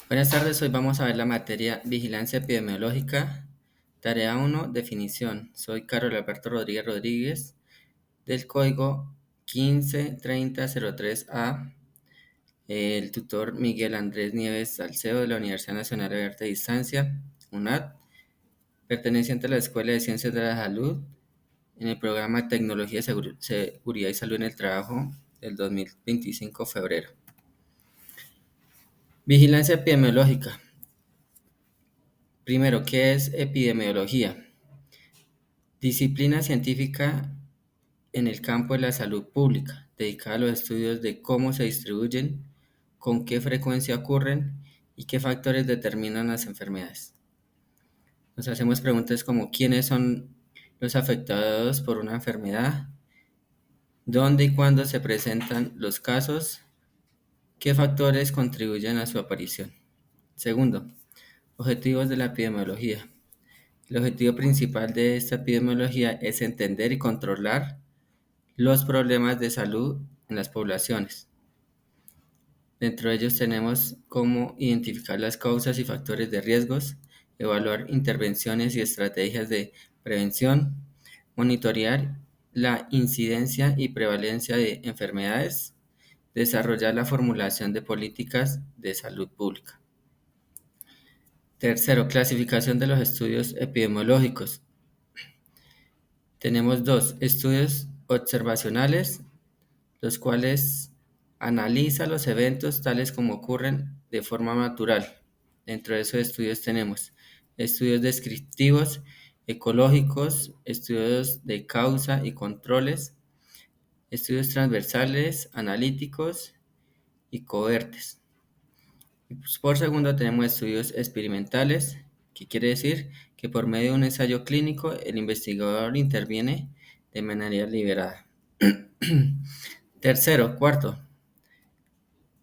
Buenas tardes, hoy vamos a ver la materia Vigilancia Epidemiológica, tarea 1, definición. Soy Carlos Alberto Rodríguez Rodríguez, del código 153003A, el tutor Miguel Andrés Nieves Salcedo de la Universidad Nacional Abierta de Distancia, UNAD, perteneciente a la Escuela de Ciencias de la Salud, en el programa Tecnología, Seguridad y Salud en el Trabajo del 2025, febrero. Vigilancia epidemiológica. Primero, ¿qué es epidemiología? Disciplina científica en el campo de la salud pública, dedicada a los estudios de cómo se distribuyen, con qué frecuencia ocurren y qué factores determinan las enfermedades. Nos hacemos preguntas como quiénes son los afectados por una enfermedad, dónde y cuándo se presentan los casos, qué factores contribuyen a su aparición. Segundo, objetivos de la epidemiología. El objetivo principal de esta epidemiología es entender y controlar los problemas de salud en las poblaciones. Dentro de ellos tenemos cómo identificar las causas y factores de riesgos, evaluar intervenciones y estrategias de prevención, monitorear la incidencia y prevalencia de enfermedades, desarrollar la formulación de políticas de salud pública. Tercero, clasificación de los estudios epidemiológicos. Tenemos dos, estudios observacionales, los cuales analizan los eventos tales como ocurren de forma natural. Dentro de esos estudios tenemos estudios descriptivos, ecológicos, estudios de causa y controles, estudios transversales, analíticos y cohortes. Y pues, por segundo tenemos estudios experimentales, que quiere decir que por medio de un ensayo clínico el investigador interviene de manera liberada. Cuarto,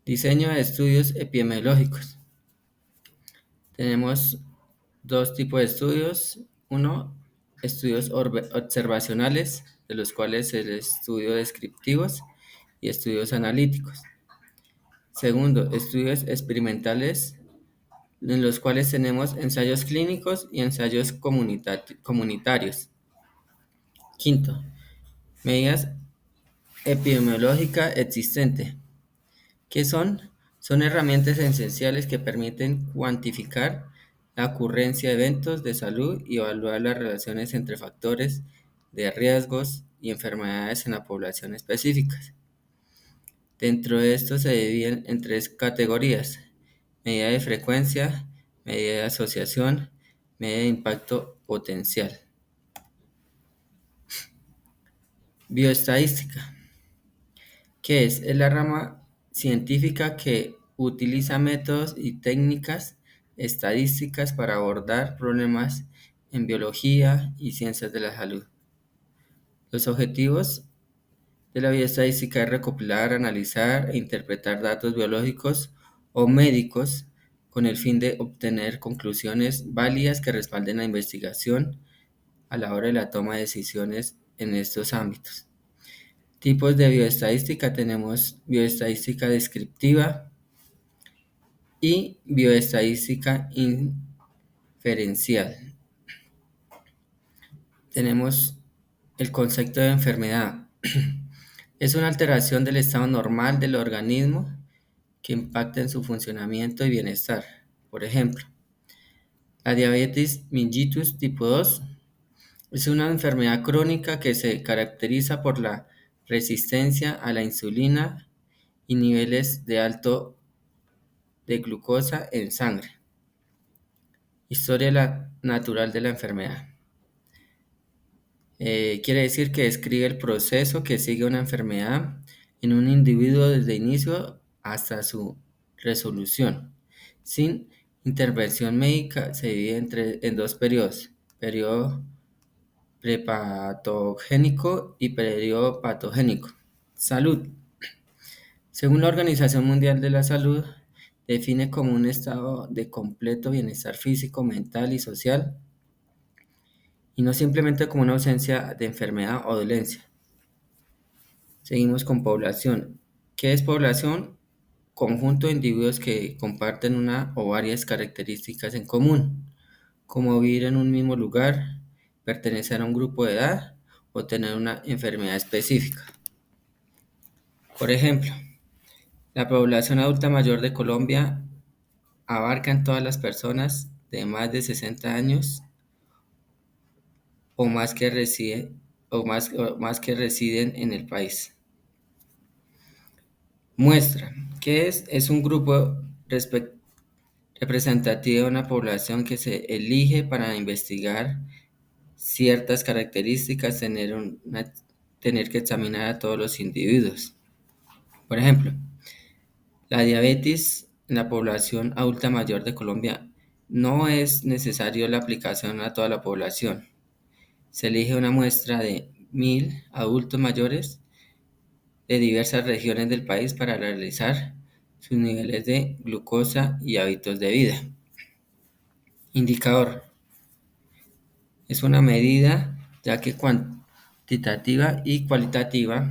diseño de estudios epidemiológicos. Tenemos dos tipos de estudios. Uno, estudios observacionales, de los cuales el estudio descriptivos y estudios analíticos. Segundo, estudios experimentales, en los cuales tenemos ensayos clínicos y ensayos comunitarios. Quinto, medidas epidemiológicas existentes. ¿Qué son? Son herramientas esenciales que permiten cuantificar la ocurrencia de eventos de salud y evaluar las relaciones entre factores de riesgos y enfermedades en la población específicas. Dentro de esto se dividen en tres categorías: medida de frecuencia, medida de asociación, medida de impacto potencial. Bioestadística. ¿Qué es? Es la rama científica que utiliza métodos y técnicas estadísticas para abordar problemas en biología y ciencias de la salud. Los objetivos de la bioestadística es recopilar, analizar e interpretar datos biológicos o médicos con el fin de obtener conclusiones válidas que respalden la investigación a la hora de la toma de decisiones en estos ámbitos. Tipos de bioestadística: tenemos bioestadística descriptiva y bioestadística inferencial. Tenemos el concepto de enfermedad. Es una alteración del estado normal del organismo que impacta en su funcionamiento y bienestar. Por ejemplo, la diabetes mellitus tipo 2 es una enfermedad crónica que se caracteriza por la resistencia a la insulina y niveles de alto de glucosa en sangre. Historia natural de la enfermedad. Quiere decir que describe el proceso que sigue una enfermedad en un individuo desde inicio hasta su resolución. Sin intervención médica se divide en dos periodos: periodo prepatogénico y periodo patogénico. Salud. Según la Organización Mundial de la Salud, define como un estado de completo bienestar físico, mental y social, y no simplemente como una ausencia de enfermedad o dolencia. Seguimos con población. ¿Qué es población? conjunto de individuos que comparten una o varias características en común, como vivir en un mismo lugar, pertenecer a un grupo de edad o tener una enfermedad específica. Por ejemplo, la población adulta mayor de Colombia abarca en todas las personas de más de 60 años o más que más que residen en el país. Muestra que es un grupo representativo de una población que se elige para investigar ciertas características, tener que examinar a todos los individuos. Por ejemplo, la diabetes en la población adulta mayor de Colombia no es necesario la aplicación a toda la población. Se elige una muestra de 1.000 adultos mayores de diversas regiones del país para realizar sus niveles de glucosa y hábitos de vida. Indicador. Es una medida ya que cuantitativa y cualitativa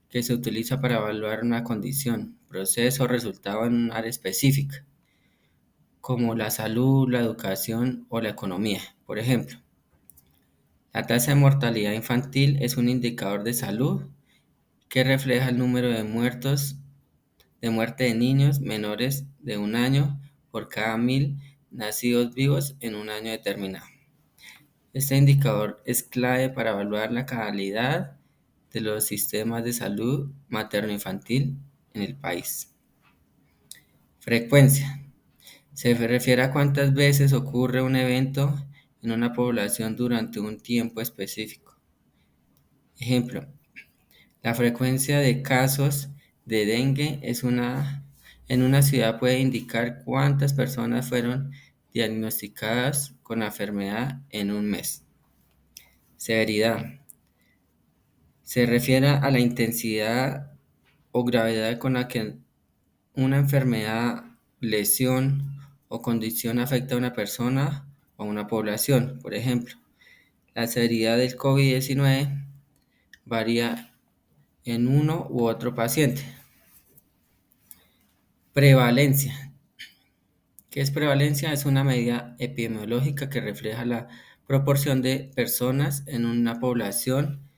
que se utiliza para evaluar una condición, proceso o resultado en un área específica, como la salud, la educación o la economía. Por ejemplo, la tasa de mortalidad infantil es un indicador de salud que refleja el número de muerte de niños menores de 1 año por cada 1.000 nacidos vivos en un año determinado. Este indicador es clave para evaluar la calidad de los sistemas de salud materno-infantil en el país. Frecuencia. Se refiere a cuántas veces ocurre un evento en una población durante un tiempo específico. Ejemplo, la frecuencia de casos de dengue en una ciudad puede indicar cuántas personas fueron diagnosticadas con la enfermedad en un mes. Severidad. Se refiere a la intensidad o gravedad con la que una enfermedad, lesión o condición afecta a una persona o a una población. Por ejemplo, la severidad del COVID-19 varía en uno u otro paciente. Prevalencia. ¿Qué es prevalencia? Es una medida epidemiológica que refleja la proporción de personas en una población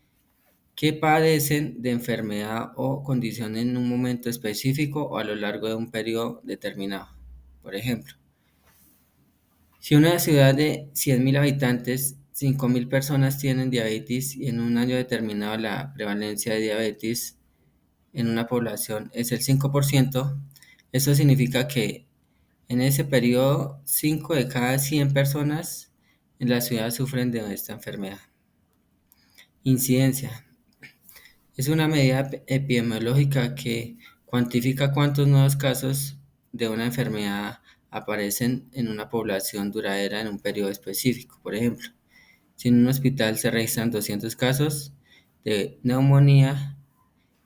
que padecen de enfermedad o condición en un momento específico o a lo largo de un periodo determinado. Por ejemplo, si una ciudad de 100.000 habitantes, 5.000 personas tienen diabetes y en un año determinado la prevalencia de diabetes en una población es el 5%, eso significa que en ese periodo 5 de cada 100 personas en la ciudad sufren de esta enfermedad. Incidencia. Es una medida epidemiológica que cuantifica cuántos nuevos casos de una enfermedad aparecen en una población duradera en un periodo específico. Por ejemplo, si en un hospital se registran 200 casos de neumonía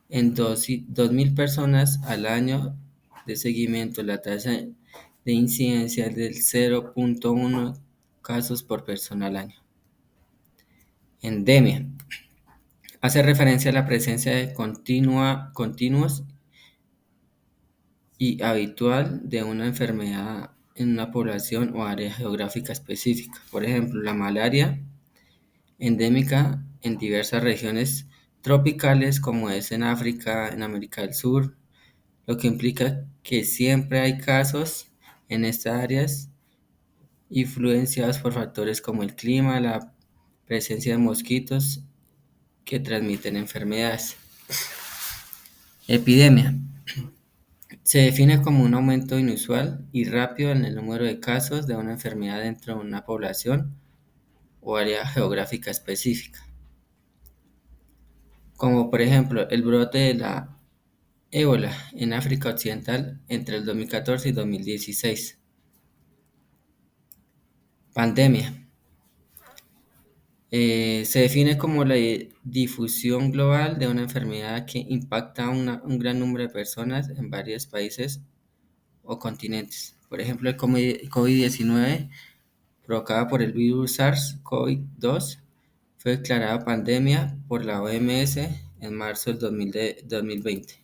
en 2.000 personas al año de seguimiento, la tasa de incidencia es del 0.1 casos por persona al año. Endemia. Hace referencia a la presencia de continuos y habitual de una enfermedad en una población o área geográfica específica. Por ejemplo, la malaria endémica en diversas regiones tropicales como es en África, en América del Sur, lo que implica que siempre hay casos en estas áreas influenciados por factores como el clima, la presencia de mosquitos que transmiten enfermedades. Epidemia. Se define como un aumento inusual y rápido en el número de casos de una enfermedad dentro de una población o área geográfica específica, como por ejemplo el brote de la ébola en África Occidental entre el 2014 y 2016. Pandemia. Se define como la difusión global de una enfermedad que impacta a un gran número de personas en varios países o continentes. Por ejemplo, el COVID-19, provocada por el virus SARS-CoV-2, fue declarada pandemia por la OMS en marzo del 2020.